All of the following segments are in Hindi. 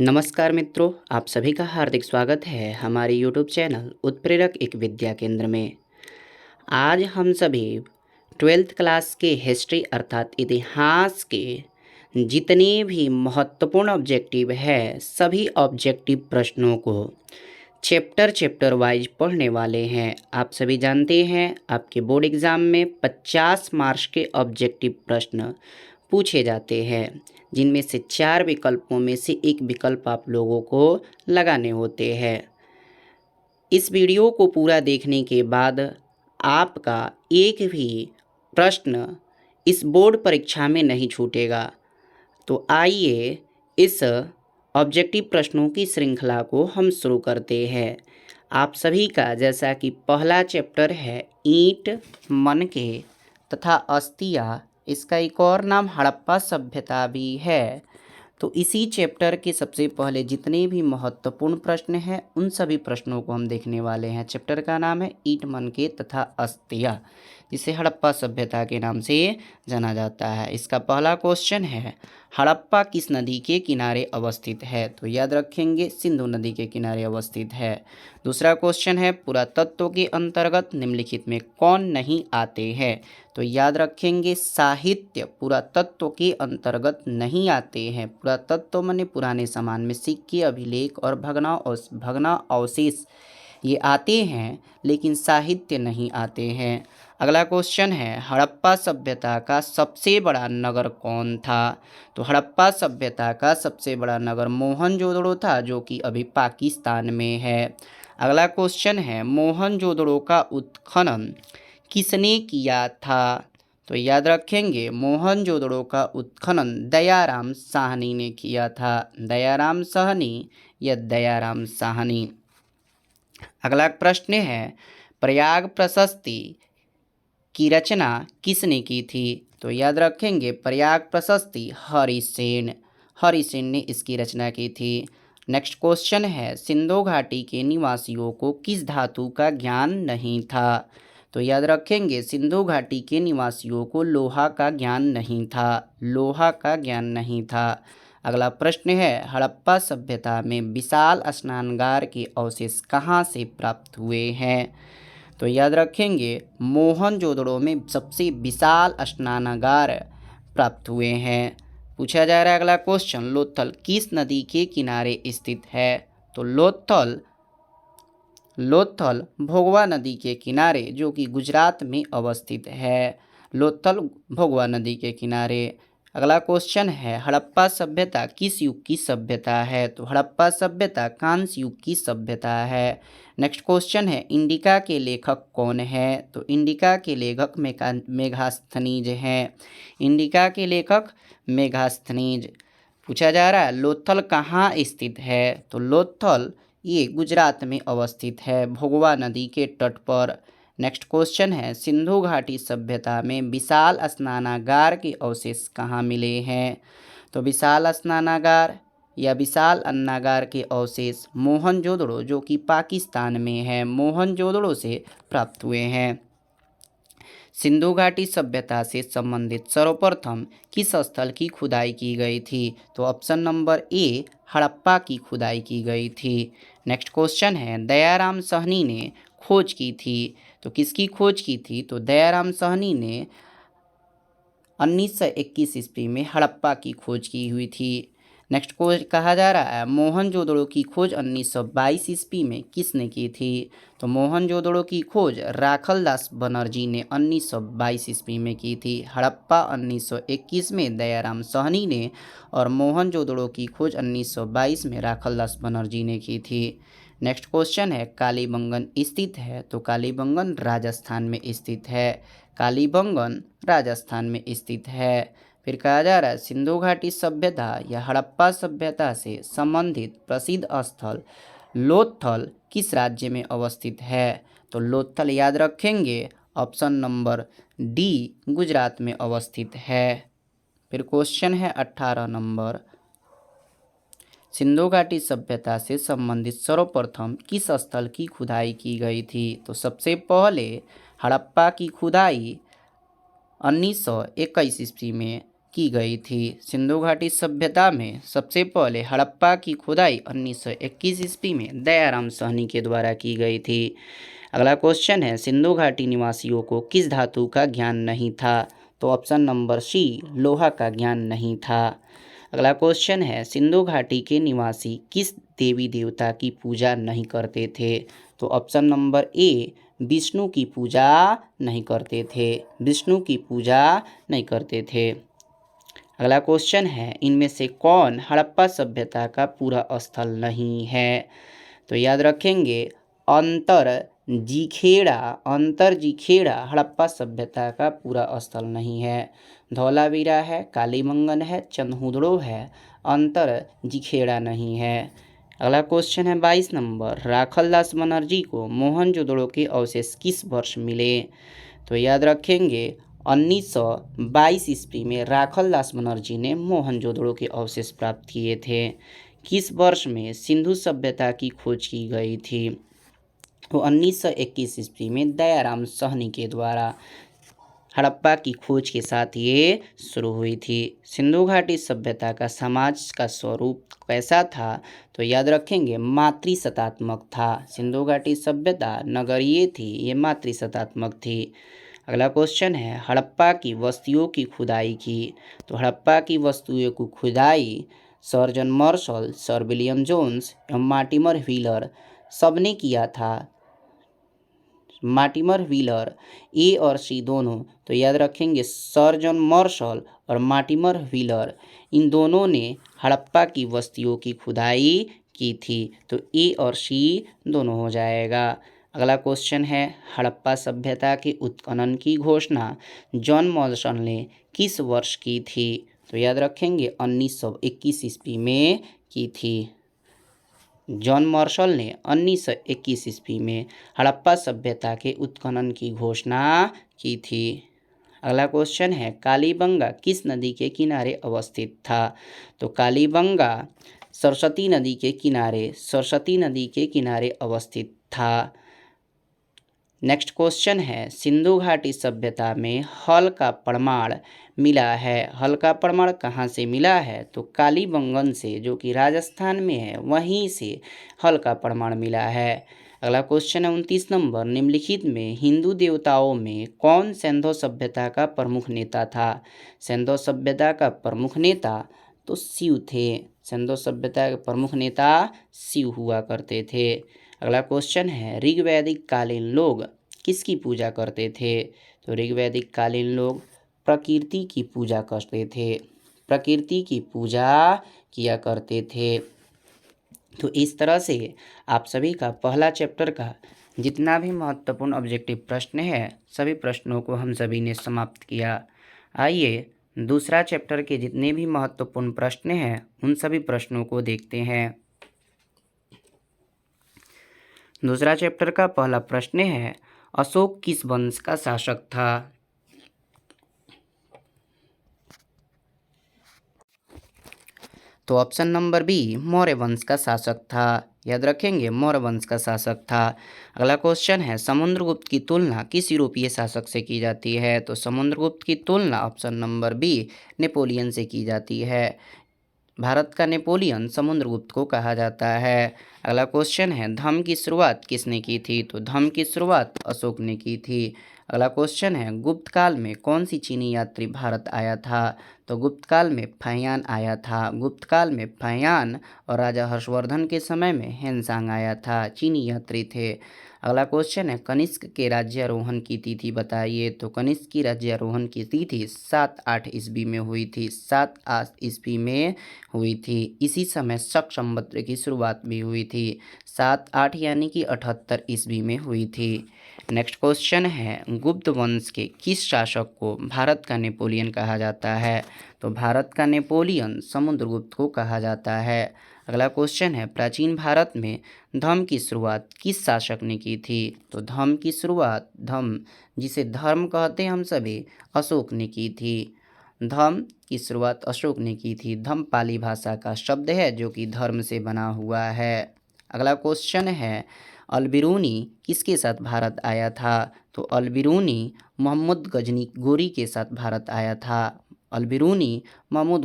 नमस्कार मित्रों, आप सभी का हार्दिक स्वागत है हमारे यूट्यूब चैनल उत्प्रेरक एक विद्या केंद्र में। आज हम सभी 12th क्लास के हिस्ट्री अर्थात इतिहास के जितने भी महत्वपूर्ण ऑब्जेक्टिव है सभी ऑब्जेक्टिव प्रश्नों को चैप्टर वाइज पढ़ने वाले हैं। आप सभी जानते हैं आपके बोर्ड एग्ज़ाम में 50 मार्क्स के ऑब्जेक्टिव प्रश्न पूछे जाते हैं, जिनमें से 4 विकल्पों में से एक विकल्प आप लोगों को लगाने होते हैं। इस वीडियो को पूरा देखने के बाद आपका एक भी प्रश्न इस बोर्ड परीक्षा में नहीं छूटेगा। तो आइए इस ऑब्जेक्टिव प्रश्नों की श्रृंखला को हम शुरू करते हैं। आप सभी का जैसा कि पहला चैप्टर है ईंट, मनके तथा अस्थियाँ, इसका एक और नाम हड़प्पा सभ्यता भी है। तो इसी चैप्टर के सबसे पहले जितने भी महत्वपूर्ण प्रश्न हैं उन सभी प्रश्नों को हम देखने वाले हैं। चैप्टर का नाम है ईंट, मनके तथा अस्थियाँ, जिसे हड़प्पा सभ्यता के नाम से जाना जाता है। इसका पहला क्वेश्चन है हड़प्पा किस नदी के किनारे अवस्थित है? तो याद रखेंगे सिंधु नदी के किनारे अवस्थित है। दूसरा क्वेश्चन है पुरातत्व के अंतर्गत निम्नलिखित में कौन नहीं आते हैं? तो याद रखेंगे साहित्य पुरातत्व के अंतर्गत नहीं आते हैं। पुरातत्व माने पुराने सामान में सिक्के, अभिलेख और भग्ना अवशेष ये आते हैं, लेकिन साहित्य नहीं आते हैं। अगला क्वेश्चन है हड़प्पा सभ्यता का सबसे बड़ा नगर कौन था? तो हड़प्पा सभ्यता का सबसे बड़ा नगर मोहनजोदड़ो था, जो कि अभी पाकिस्तान में है। अगला क्वेश्चन है मोहनजोदड़ो का उत्खनन किसने किया था? तो याद रखेंगे मोहनजोदड़ो का उत्खनन दयाराम साहनी ने किया था। दयाराम साहनी या दयाराम साहनी। अगला प्रश्न है प्रयाग प्रशस्ति की रचना किसने की थी? तो याद रखेंगे प्रयाग प्रशस्ति हरिसेन ने इसकी रचना की थी। नेक्स्ट क्वेश्चन है सिंधु घाटी के निवासियों को किस धातु का ज्ञान नहीं था? तो याद रखेंगे सिंधु घाटी के निवासियों को लोहा का ज्ञान नहीं था। अगला प्रश्न है हड़प्पा सभ्यता में विशाल स्नानागार के अवशेष कहाँ से प्राप्त हुए हैं? तो याद रखेंगे मोहनजोदड़ो में सबसे विशाल स्नानागार प्राप्त हुए हैं। पूछा जा रहा है अगला क्वेश्चन लोथल किस नदी के किनारे स्थित है? तो लोथल भोगवा नदी के किनारे, जो कि गुजरात में अवस्थित है। लोथल भोगवा नदी के किनारे। अगला क्वेश्चन है हड़प्पा सभ्यता किस युग की सभ्यता है? तो हड़प्पा सभ्यता कांस्य युग की सभ्यता है। नेक्स्ट क्वेश्चन है इंडिका के लेखक कौन है? तो इंडिका के लेखक मेगास्थनीज हैं। इंडिका के लेखक मेगास्थनीज। पूछा जा रहा है लोथल कहाँ स्थित है? तो लोथल ये गुजरात में अवस्थित है, भोगवा नदी के तट पर। नेक्स्ट क्वेश्चन है सिंधु घाटी सभ्यता में विशाल स्नानागार के अवशेष कहाँ मिले हैं? तो विशाल स्नानागार या विशाल अन्नागार के अवशेष मोहनजोदड़ो, जो कि पाकिस्तान में है, मोहनजोदड़ो से प्राप्त हुए हैं। सिंधु घाटी सभ्यता से संबंधित सर्वप्रथम किस स्थल की खुदाई की गई थी? तो ऑप्शन नंबर ए हड़प्पा की खुदाई की गई थी। नेक्स्ट क्वेश्चन है दयाराम साहनी ने खोज की थी। तो किसकी खोज की थी? तो दयाराम साहनी ने 1921 ईस्वी में हड़प्पा की खोज की हुई थी। नेक्स्ट खोज कहा जा रहा है मोहनजोदड़ो की खोज 1922 ईस्वी में किसने की थी? तो मोहनजोदड़ो की खोज राखलदास बनर्जी ने 1922 ईस्वी में की थी। हड़प्पा 1921 में दयाराम साहनी ने और मोहनजोदड़ो की खोज 1922 में राखलदास बनर्जी ने की थी। नेक्स्ट क्वेश्चन है कालीबंगन स्थित है? तो कालीबंगन राजस्थान में स्थित है। कालीबंगन राजस्थान में स्थित है। फिर कहा जा रहा है सिंधु घाटी सभ्यता या हड़प्पा सभ्यता से संबंधित प्रसिद्ध स्थल लोथल किस राज्य में अवस्थित है? तो लोथल याद रखेंगे ऑप्शन नंबर डी गुजरात में अवस्थित है। फिर क्वेश्चन है 18 नंबर सिंधु घाटी सभ्यता से संबंधित सर्वप्रथम किस स्थल की खुदाई की गई थी? तो सबसे पहले हड़प्पा की खुदाई 1921 ईस्वी में की गई थी। सिंधु घाटी सभ्यता में सबसे पहले हड़प्पा की खुदाई 1921 ईस्वी में दयाराम साहनी के द्वारा की गई थी। अगला क्वेश्चन है, सिंधु घाटी निवासियों को किस धातु का ज्ञान नहीं था? तो ऑप्शन नंबर सी, लोहा का ज्ञान नहीं था। अगला क्वेश्चन है, सिंधु घाटी के निवासी किस देवी देवता की पूजा नहीं करते थे? तो ऑप्शन नंबर ए, विष्णु की पूजा नहीं करते थे। विष्णु की पूजा नहीं करते थे। अगला क्वेश्चन है, इनमें से कौन हड़प्पा सभ्यता का पूरा स्थल नहीं है? तो याद रखेंगे, अंतर जीखेड़ा हड़प्पा सभ्यता का पूरा स्थल नहीं है। धौलावीरा है, कालीबंगन है, चंदहुदड़ो है, अंतर जीखेड़ा नहीं है। अगला क्वेश्चन है 22 नंबर, राखलदास बनर्जी को मोहनजोदड़ो के अवशेष किस वर्ष मिले? तो याद रखेंगे, 1922 ईस्वी में राखलदास बनर्जी ने मोहनजोदड़ो के अवशेष प्राप्त किए थे। किस वर्ष में सिंधु सभ्यता की खोज की गई थी? तो 1921 ईस्वी में दयाराम साहनी के द्वारा हड़प्पा की खोज के साथ ये शुरू हुई थी। सिंधु घाटी सभ्यता का समाज का स्वरूप कैसा था? तो याद रखेंगे, मातृसत्तात्मक था। सिंधु घाटी सभ्यता नगरीय थी, ये मातृसत्तात्मक थी। अगला क्वेश्चन है, हड़प्पा की वस्तुओं की खुदाई की। तो हड़प्पा की वस्तुओं की खुदाई sir John Marshall, sir William Jones एवं मार्टिमर व्हीलर सबने किया था। मार्टिमर व्हीलर, ए और सी दोनों। तो याद रखेंगे, सर जॉन मार्शल और मार्टिमर व्हीलर, इन दोनों ने हड़प्पा की वस्तुओं की खुदाई की थी। तो ए और सी दोनों हो जाएगा। अगला क्वेश्चन है, हड़प्पा सभ्यता के उत्खनन की घोषणा जॉन मॉर्शल ने किस वर्ष की थी? तो याद रखेंगे, 1921 ईस्वी में की थी। जॉन मार्शल ने 1921 ईस्वी में हड़प्पा सभ्यता के उत्खनन की घोषणा की थी। अगला क्वेश्चन है, कालीबंगा किस नदी के किनारे अवस्थित था? तो कालीबंगा सरस्वती नदी के किनारे अवस्थित था। नेक्स्ट क्वेश्चन है, सिंधु घाटी सभ्यता में हल का प्रमाण मिला है। हल का प्रमाण कहाँ से मिला है? तो कालीबंगन से, जो कि राजस्थान में है, वहीं से हल का प्रमाण मिला है। अगला क्वेश्चन है 29 नंबर, निम्नलिखित में हिंदू देवताओं में कौन सिंधु सभ्यता का प्रमुख नेता था? सिंधु सभ्यता का प्रमुख नेता तो शिव थे। सिंधु सभ्यता के प्रमुख नेता शिव हुआ करते थे। अगला क्वेश्चन है, ऋग्वैदिक कालीन लोग किसकी पूजा करते थे? तो ऋग्वैदिक कालीन लोग प्रकृति की पूजा करते थे। प्रकृति की पूजा किया करते थे। तो इस तरह से आप सभी का पहला चैप्टर का जितना भी महत्वपूर्ण ऑब्जेक्टिव प्रश्न है, सभी प्रश्नों को हम सभी ने समाप्त किया। आइए दूसरा चैप्टर के जितने भी महत्वपूर्ण प्रश्न हैं, उन सभी प्रश्नों को देखते हैं। दूसरा चैप्टर का पहला प्रश्न है, अशोक किस वंश का शासक था? तो ऑप्शन नंबर बी, मौर्य वंश का शासक था। याद रखेंगे, मौर्य वंश का शासक था। अगला क्वेश्चन है, समुद्रगुप्त की तुलना किस यूरोपीय शासक से की जाती है? तो समुद्रगुप्त की तुलना ऑप्शन नंबर बी, नेपोलियन से की जाती है। भारत का नेपोलियन समुद्रगुप्त को कहा जाता है। अगला क्वेश्चन है, धम्म की शुरुआत किसने की थी? तो धम्म की शुरुआत अशोक ने की थी। अगला क्वेश्चन है, गुप्त काल में कौन सी चीनी यात्री भारत आया था? तो गुप्त काल में फहियान आया था। गुप्त काल में फहियान और राजा हर्षवर्धन के समय में हेनसांग आया था, चीनी यात्री थे। अगला क्वेश्चन है, कनिष्क के राज्यारोहण की तिथि बताइए। तो कनिष्क की राज्यारोहण की तिथि 7-8 ईस्वी में हुई थी। 7-8 ईस्वी में हुई थी। इसी समय शक संवत्सर की शुरुआत भी हुई थी। 7-8 यानी कि 78 ईस्वी में हुई थी। नेक्स्ट क्वेश्चन है, गुप्त वंश के किस शासक को भारत का नेपोलियन कहा जाता है? तो भारत का नेपोलियन समुद्रगुप्त को कहा जाता है। अगला क्वेश्चन है, प्राचीन भारत में धम्म की शुरुआत किस शासक ने की थी? तो धम्म की शुरुआत, धम्म जिसे धर्म कहते हैं हम सभी, अशोक ने की थी। धम्म की शुरुआत अशोक ने की थी। धम्म पाली भाषा का शब्द है जो कि धर्म से बना हुआ है। अगला क्वेश्चन है, अल-बिरूनी किसके साथ भारत आया था? तो अल-बिरूनी मोहम्मद गजनी गोरी के साथ भारत आया था। अलबिरूनी महमूद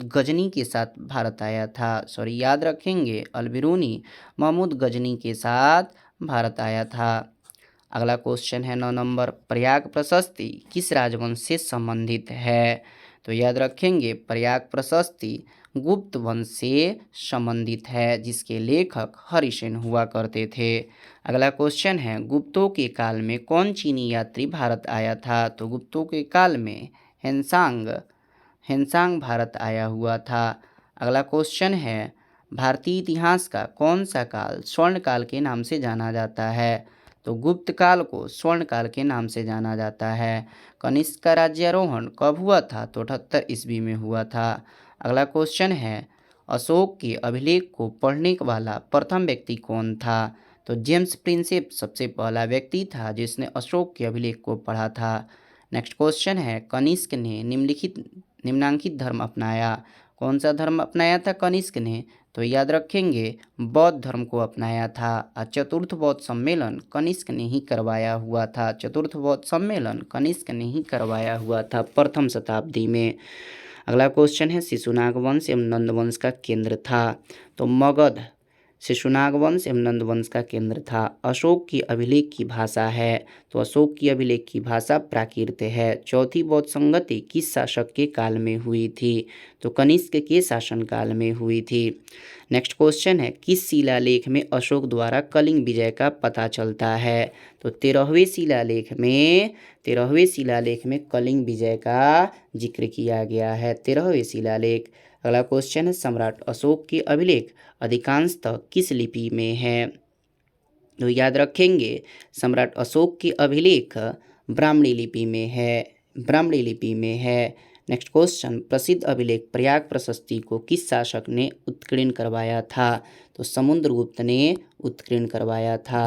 गजनी के साथ भारत आया था। याद रखेंगे, अलबिरूनी महमूद गजनी के साथ भारत आया था। अगला क्वेश्चन है 9 नंबर, प्रयाग प्रशस्ति किस राजवंश से संबंधित है? तो याद रखेंगे, प्रयाग प्रशस्ति गुप्त वंश से संबंधित है, जिसके लेखक हरिसेन हुआ करते थे। अगला क्वेश्चन है, गुप्तों के काल में कौन चीनी यात्री भारत आया था? तो गुप्तों के काल में हेनसांग भारत आया हुआ था। अगला क्वेश्चन है, भारतीय इतिहास का कौन सा काल स्वर्ण काल के नाम से जाना जाता है? तो गुप्त काल को स्वर्ण काल के नाम से जाना जाता है। कनिष्क का राज्यारोहण कब हुआ था? तो 78 ईस्वी में हुआ था। अगला क्वेश्चन है, अशोक के अभिलेख को पढ़ने वाला प्रथम व्यक्ति कौन था? तो जेम्स प्रिंसेप सबसे पहला व्यक्ति था जिसने अशोक के अभिलेख को पढ़ा था। नेक्स्ट क्वेश्चन है, कनिष्क ने निम्नांकित धर्म अपनाया। कौन सा धर्म अपनाया था कनिष्क ने? तो याद रखेंगे, बौद्ध धर्म को अपनाया था। चतुर्थ बौद्ध सम्मेलन कनिष्क ने ही करवाया हुआ था। चतुर्थ बौद्ध सम्मेलन कनिष्क ने ही करवाया हुआ था प्रथम शताब्दी में। अगला क्वेश्चन है, शिशुनाग वंश एवं नंद वंश का केंद्र था। तो मगध शिशुनाग वंश एवं नंद वंश का केंद्र था। अशोक की अभिलेख की भाषा है। तो अशोक की अभिलेख की भाषा प्राकृत है। चौथी बौद्ध संगति किस शासक के काल में हुई थी? तो कनिष्क के शासनकाल में हुई थी। नेक्स्ट क्वेश्चन है, किस शिलालेख में अशोक द्वारा कलिंग विजय का पता चलता है? तो 13वें शिलालेख में कलिंग विजय का जिक्र किया गया है। 13वें शिलालेख। अगला क्वेश्चन है, सम्राट अशोक के अभिलेख अधिकांशतः किस लिपि में है? तो याद रखेंगे, सम्राट अशोक के अभिलेख ब्राह्मणी लिपि में है। नेक्स्ट क्वेश्चन, प्रसिद्ध अभिलेख प्रयाग प्रशस्ति को किस शासक ने उत्कीर्ण करवाया था? तो समुद्रगुप्त ने उत्कीर्ण करवाया था।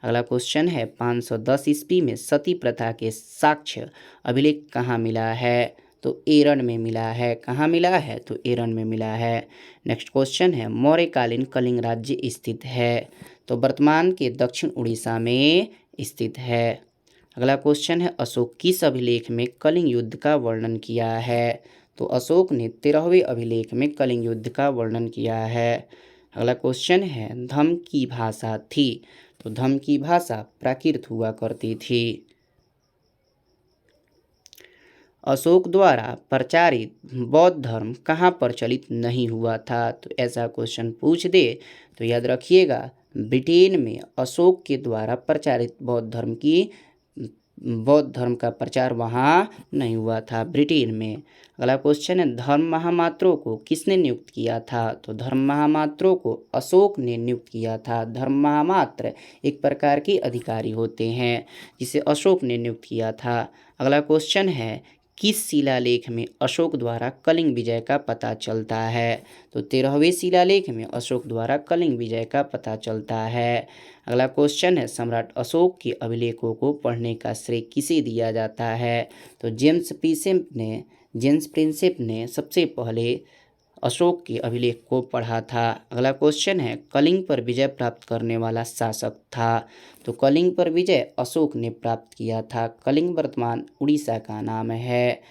अगला क्वेश्चन है, 510 ईस्वी में सती प्रथा के साक्ष्य अभिलेख कहाँ मिला है? तो एरन में मिला है। कहाँ मिला है? तो एरन में मिला है। नेक्स्ट क्वेश्चन है, मौर्यकालीन कलिंग राज्य स्थित है। तो वर्तमान के दक्षिण उड़ीसा में स्थित है। अगला क्वेश्चन है, अशोक किस अभिलेख में कलिंग युद्ध का वर्णन किया है? तो अशोक ने 13वें अभिलेख में कलिंग युद्ध का वर्णन किया है। अगला क्वेश्चन है, धम्म की भाषा थी। तो धम्म की भाषा प्राकृत हुआ करती थी। अशोक द्वारा प्रचारित बौद्ध धर्म कहाँ प्रचलित नहीं हुआ था? तो ऐसा क्वेश्चन पूछ दे तो याद रखिएगा, ब्रिटेन में अशोक के द्वारा प्रचारित बौद्ध धर्म का प्रचार वहाँ नहीं हुआ था, ब्रिटेन में। अगला क्वेश्चन है, धर्म महामात्रों को किसने नियुक्त किया था? तो धर्म महामात्रों को अशोक ने नियुक्त किया था। धर्म महामात्र एक प्रकार के अधिकारी होते हैं जिसे अशोक ने नियुक्त किया था। अगला क्वेश्चन है, किस शिलालेख में अशोक द्वारा कलिंग विजय का पता चलता है? तो 13वें शिलालेख में अशोक द्वारा कलिंग विजय का पता चलता है। अगला क्वेश्चन है, सम्राट अशोक के अभिलेखों को पढ़ने का श्रेय किसे दिया जाता है? तो जेम्स प्रिंसेप ने सबसे पहले अशोक के अभिलेख को पढ़ा था। अगला क्वेश्चन है, कलिंग पर विजय प्राप्त करने वाला शासक था। तो कलिंग पर विजय अशोक ने प्राप्त किया था। कलिंग वर्तमान उड़ीसा का नाम है।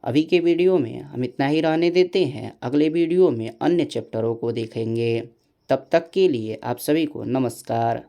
अभी के वीडियो में हम इतना ही रहने देते हैं। अगले वीडियो में अन्य चैप्टरों को देखेंगे। तब तक के लिए आप सभी को नमस्कार।